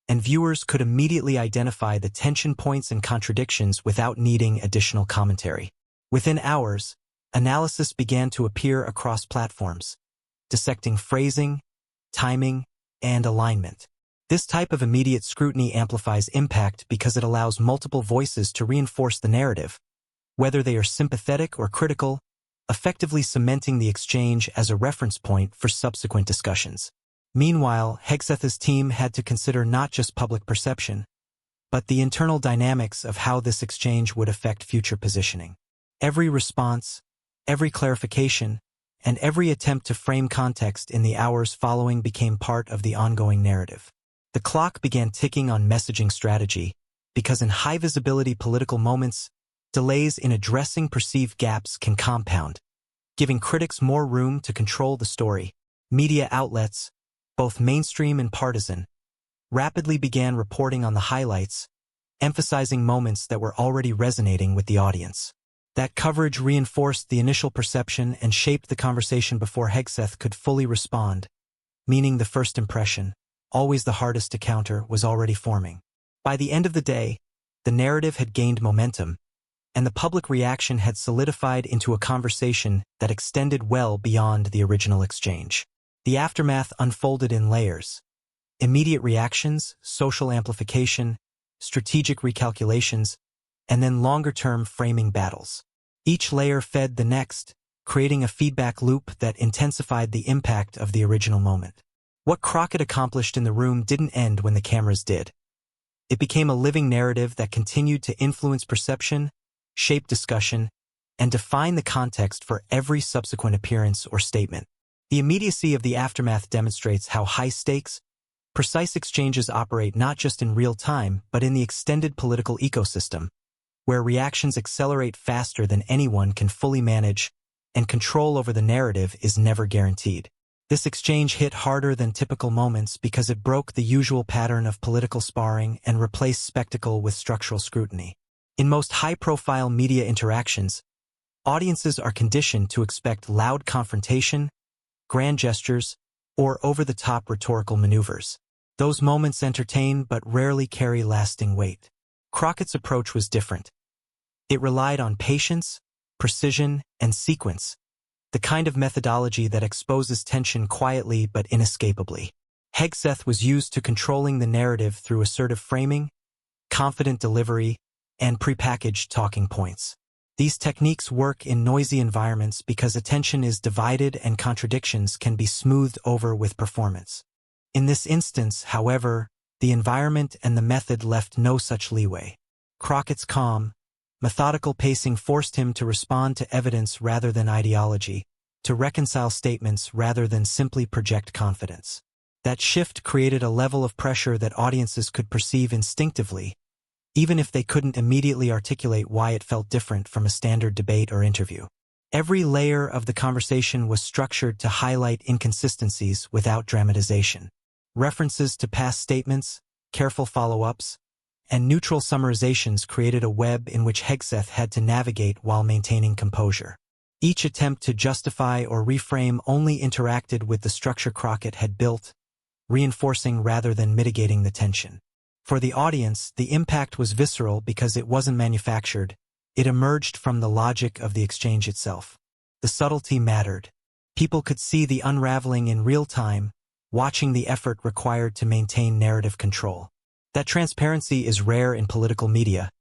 and viewers could immediately identify the tension points and contradictions without needing additional commentary. Within hours, analysis began to appear across platforms, dissecting phrasing, timing, and alignment. This type of immediate scrutiny amplifies impact because it allows multiple voices to reinforce the narrative, whether they are sympathetic or critical, effectively cementing the exchange as a reference point for subsequent discussions. Meanwhile, Hegseth's team had to consider not just public perception, but the internal dynamics of how this exchange would affect future positioning. Every response, every clarification, and every attempt to frame context in the hours following became part of the ongoing narrative. The clock began ticking on messaging strategy, because in high-visibility political moments, delays in addressing perceived gaps can compound, giving critics more room to control the story. Media outlets, both mainstream and partisan, rapidly began reporting on the highlights, emphasizing moments that were already resonating with the audience. That coverage reinforced the initial perception and shaped the conversation before Hegseth could fully respond, meaning the first impression, always the hardest to counter, was already forming. By the end of the day, the narrative had gained momentum, and the public reaction had solidified into a conversation that extended well beyond the original exchange. The aftermath unfolded in layers: immediate reactions, social amplification, strategic recalculations, and then longer-term framing battles. Each layer fed the next, creating a feedback loop that intensified the impact of the original moment. What Crockett accomplished in the room didn't end when the cameras did. It became a living narrative that continued to influence perception, shape discussion, and define the context for every subsequent appearance or statement. The immediacy of the aftermath demonstrates how high-stakes, precise exchanges operate not just in real time but in the extended political ecosystem, where reactions accelerate faster than anyone can fully manage, and control over the narrative is never guaranteed. This exchange hit harder than typical moments because it broke the usual pattern of political sparring and replaced spectacle with structural scrutiny. In most high-profile media interactions, audiences are conditioned to expect loud confrontation, grand gestures, or over-the-top rhetorical maneuvers. Those moments entertain but rarely carry lasting weight. Crockett's approach was different. It relied on patience, precision, and sequence, the kind of methodology that exposes tension quietly but inescapably. Hegseth was used to controlling the narrative through assertive framing, confident delivery, and prepackaged talking points. These techniques work in noisy environments because attention is divided and contradictions can be smoothed over with performance. In this instance, however, the environment and the method left no such leeway. Crockett's calm, methodical pacing forced him to respond to evidence rather than ideology, to reconcile statements rather than simply project confidence. That shift created a level of pressure that audiences could perceive instinctively, even if they couldn't immediately articulate why it felt different from a standard debate or interview. Every layer of the conversation was structured to highlight inconsistencies without dramatization. References to past statements, careful follow-ups, and neutral summarizations created a web in which Hegseth had to navigate while maintaining composure. Each attempt to justify or reframe only interacted with the structure Crockett had built, reinforcing rather than mitigating the tension. For the audience, the impact was visceral because it wasn't manufactured. It emerged from the logic of the exchange itself. The subtlety mattered. People could see the unraveling in real time, watching the effort required to maintain narrative control. That transparency is rare in political media,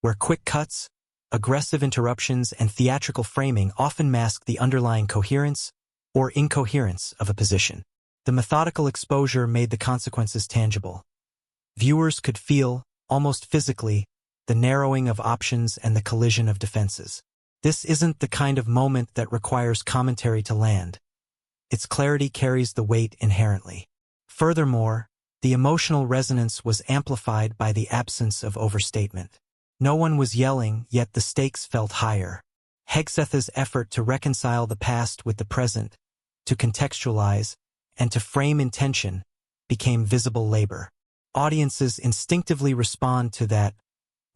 where quick cuts, aggressive interruptions, and theatrical framing often mask the underlying coherence or incoherence of a position. The methodical exposure made the consequences tangible. Viewers could feel, almost physically, the narrowing of options and the collision of defenses. This isn't the kind of moment that requires commentary to land. Its clarity carries the weight inherently. Furthermore, the emotional resonance was amplified by the absence of overstatement. No one was yelling, yet the stakes felt higher. Hegseth's effort to reconcile the past with the present, to contextualize, and to frame intention, became visible labor. Audiences instinctively respond to that,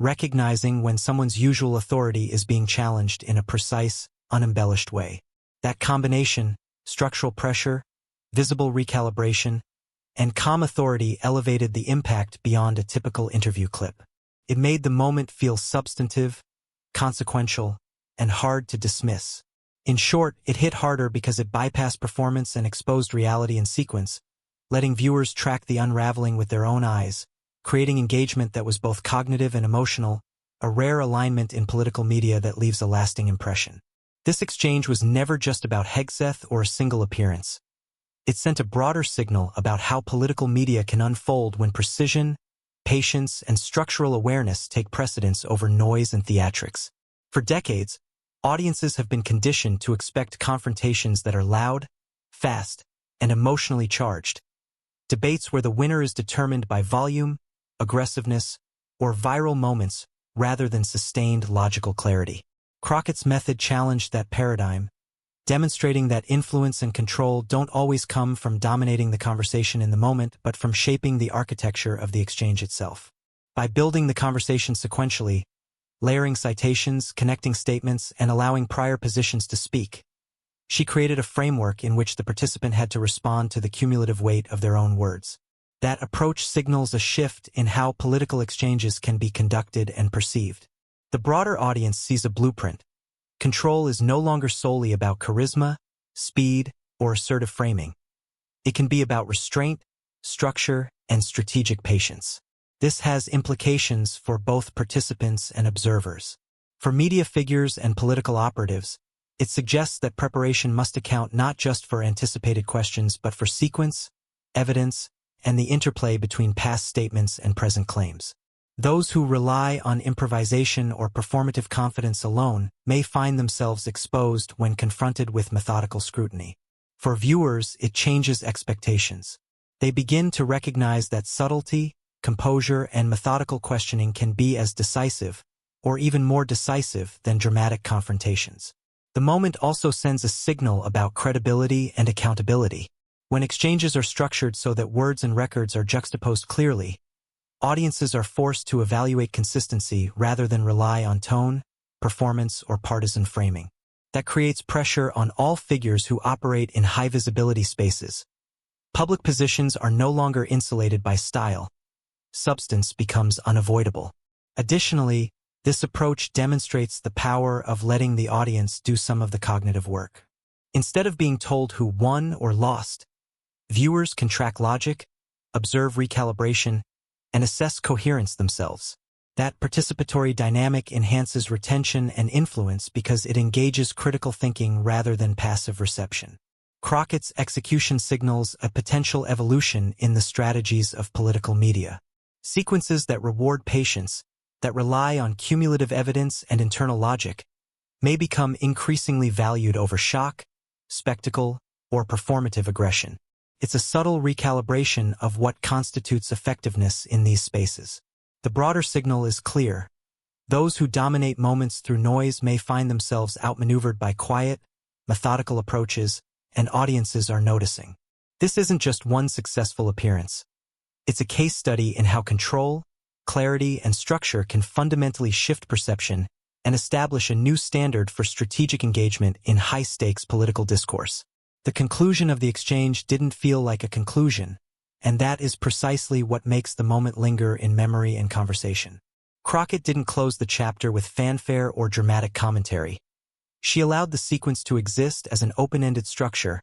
recognizing when someone's usual authority is being challenged in a precise, unembellished way. That combination, structural pressure, visible recalibration, and calm authority elevated the impact beyond a typical interview clip. It made the moment feel substantive, consequential, and hard to dismiss. In short, it hit harder because it bypassed performance and exposed reality in sequence, letting viewers track the unraveling with their own eyes, creating engagement that was both cognitive and emotional, a rare alignment in political media that leaves a lasting impression. This exchange was never just about Hegseth or a single appearance. It sent a broader signal about how political media can unfold when precision, patience, and structural awareness take precedence over noise and theatrics. For decades, audiences have been conditioned to expect confrontations that are loud, fast, and emotionally charged. Debates where the winner is determined by volume, aggressiveness, or viral moments rather than sustained logical clarity. Crockett's method challenged that paradigm, demonstrating that influence and control don't always come from dominating the conversation in the moment, but from shaping the architecture of the exchange itself. By building the conversation sequentially, layering citations, connecting statements, and allowing prior positions to speak. She created a framework in which the participant had to respond to the cumulative weight of their own words. That approach signals a shift in how political exchanges can be conducted and perceived. The broader audience sees a blueprint. Control is no longer solely about charisma, speed, or assertive framing. It can be about restraint, structure, and strategic patience. This has implications for both participants and observers. For media figures and political operatives, it suggests that preparation must account not just for anticipated questions but for sequence, evidence, and the interplay between past statements and present claims. Those who rely on improvisation or performative confidence alone may find themselves exposed when confronted with methodical scrutiny. For viewers, it changes expectations. They begin to recognize that subtlety, composure, and methodical questioning can be as decisive, or even more decisive, than dramatic confrontations. The moment also sends a signal about credibility and accountability. When exchanges are structured so that words and records are juxtaposed clearly, audiences are forced to evaluate consistency rather than rely on tone, performance, or partisan framing. That creates pressure on all figures who operate in high-visibility spaces. Public positions are no longer insulated by style. Substance becomes unavoidable. Additionally, this approach demonstrates the power of letting the audience do some of the cognitive work. Instead of being told who won or lost, viewers can track logic, observe recalibration, and assess coherence themselves. That participatory dynamic enhances retention and influence because it engages critical thinking rather than passive reception. Crockett's execution signals a potential evolution in the strategies of political media. Sequences that reward patience, that rely on cumulative evidence and internal logic, may become increasingly valued over shock, spectacle, or performative aggression. It's a subtle recalibration of what constitutes effectiveness in these spaces. The broader signal is clear. Those who dominate moments through noise may find themselves outmaneuvered by quiet, methodical approaches, and audiences are noticing. This isn't just one successful appearance. It's a case study in how control, clarity, and structure can fundamentally shift perception and establish a new standard for strategic engagement in high-stakes political discourse. The conclusion of the exchange didn't feel like a conclusion, and that is precisely what makes the moment linger in memory and conversation. Crockett didn't close the chapter with fanfare or dramatic commentary. She allowed the sequence to exist as an open-ended structure,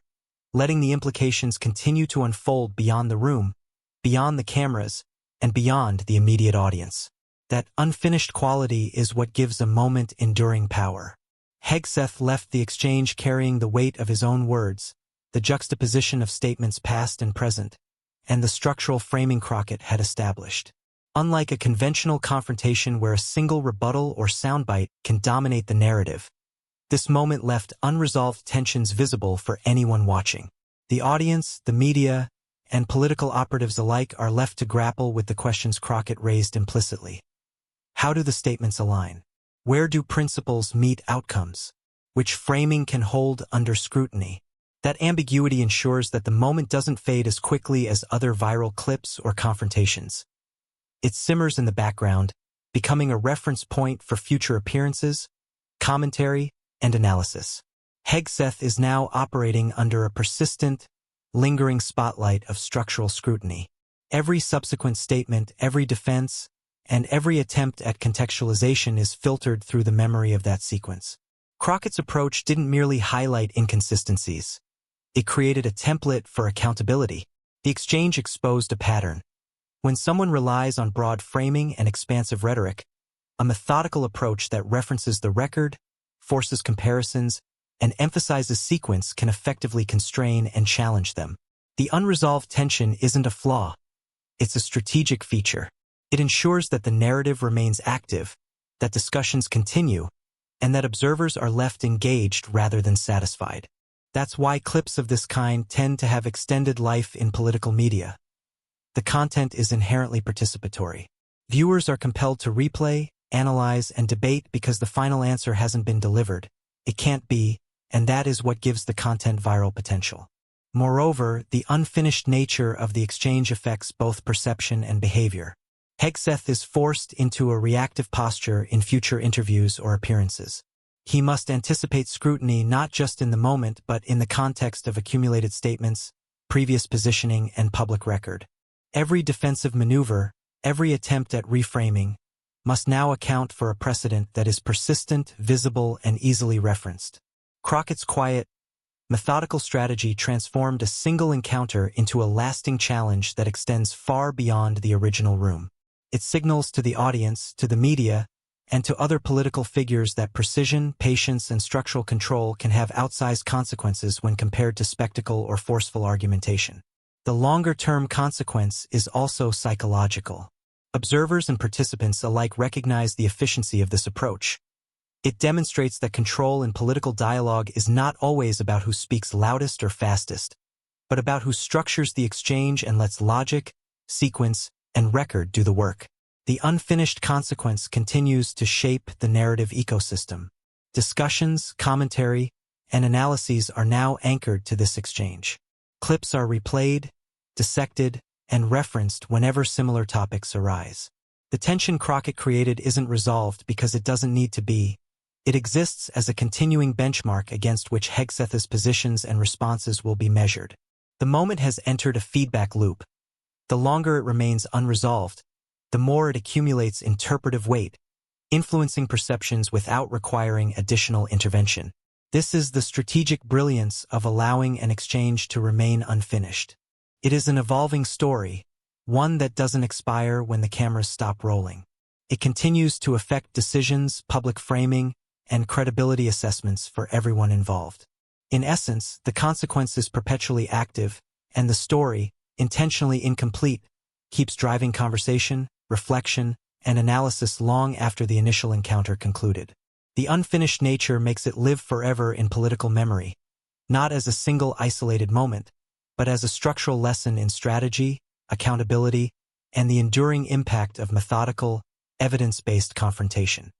letting the implications continue to unfold beyond the room, beyond the cameras, and beyond the immediate audience. That unfinished quality is what gives a moment enduring power. Hegseth left the exchange carrying the weight of his own words, the juxtaposition of statements past and present, and the structural framing Crockett had established. Unlike a conventional confrontation where a single rebuttal or soundbite can dominate the narrative, this moment left unresolved tensions visible for anyone watching. The audience, the media, and political operatives alike are left to grapple with the questions Crockett raised implicitly. How do the statements align? Where do principles meet outcomes? Which framing can hold under scrutiny? That ambiguity ensures that the moment doesn't fade as quickly as other viral clips or confrontations. It simmers in the background, becoming a reference point for future appearances, commentary, and analysis. Hegseth is now operating under a persistent, lingering spotlight of structural scrutiny. Every subsequent statement, every defense, and every attempt at contextualization is filtered through the memory of that sequence. Crockett's approach didn't merely highlight inconsistencies. It created a template for accountability. The exchange exposed a pattern. When someone relies on broad framing and expansive rhetoric, a methodical approach that references the record, forces comparisons, and emphasizes sequence can effectively constrain and challenge them. The unresolved tension isn't a flaw. It's a strategic feature. It ensures that the narrative remains active, that discussions continue, and that observers are left engaged rather than satisfied. That's why clips of this kind tend to have extended life in political media. The content is inherently participatory. Viewers are compelled to replay, analyze, and debate because the final answer hasn't been delivered. It can't be, and that is what gives the content viral potential. Moreover, the unfinished nature of the exchange affects both perception and behavior. Hegseth is forced into a reactive posture in future interviews or appearances. He must anticipate scrutiny not just in the moment but in the context of accumulated statements, previous positioning, and public record. Every defensive maneuver, every attempt at reframing, must now account for a precedent that is persistent, visible, and easily referenced. Crockett's quiet, methodical strategy transformed a single encounter into a lasting challenge that extends far beyond the original room. It signals to the audience, to the media, and to other political figures that precision, patience, and structural control can have outsized consequences when compared to spectacle or forceful argumentation. The longer-term consequence is also psychological. Observers and participants alike recognize the efficiency of this approach. It demonstrates that control in political dialogue is not always about who speaks loudest or fastest, but about who structures the exchange and lets logic, sequence, and record do the work. The unfinished consequence continues to shape the narrative ecosystem. Discussions, commentary, and analyses are now anchored to this exchange. Clips are replayed, dissected, and referenced whenever similar topics arise. The tension Crockett created isn't resolved because it doesn't need to be. It exists as a continuing benchmark against which Hegseth's positions and responses will be measured. The moment has entered a feedback loop. The longer it remains unresolved, the more it accumulates interpretive weight, influencing perceptions without requiring additional intervention. This is the strategic brilliance of allowing an exchange to remain unfinished. It is an evolving story, one that doesn't expire when the cameras stop rolling. It continues to affect decisions, public framing, and credibility assessments for everyone involved. In essence, the consequence is perpetually active, and the story, intentionally incomplete, keeps driving conversation, reflection, and analysis long after the initial encounter concluded. The unfinished nature makes it live forever in political memory, not as a single isolated moment, but as a structural lesson in strategy, accountability, and the enduring impact of methodical, evidence-based confrontation.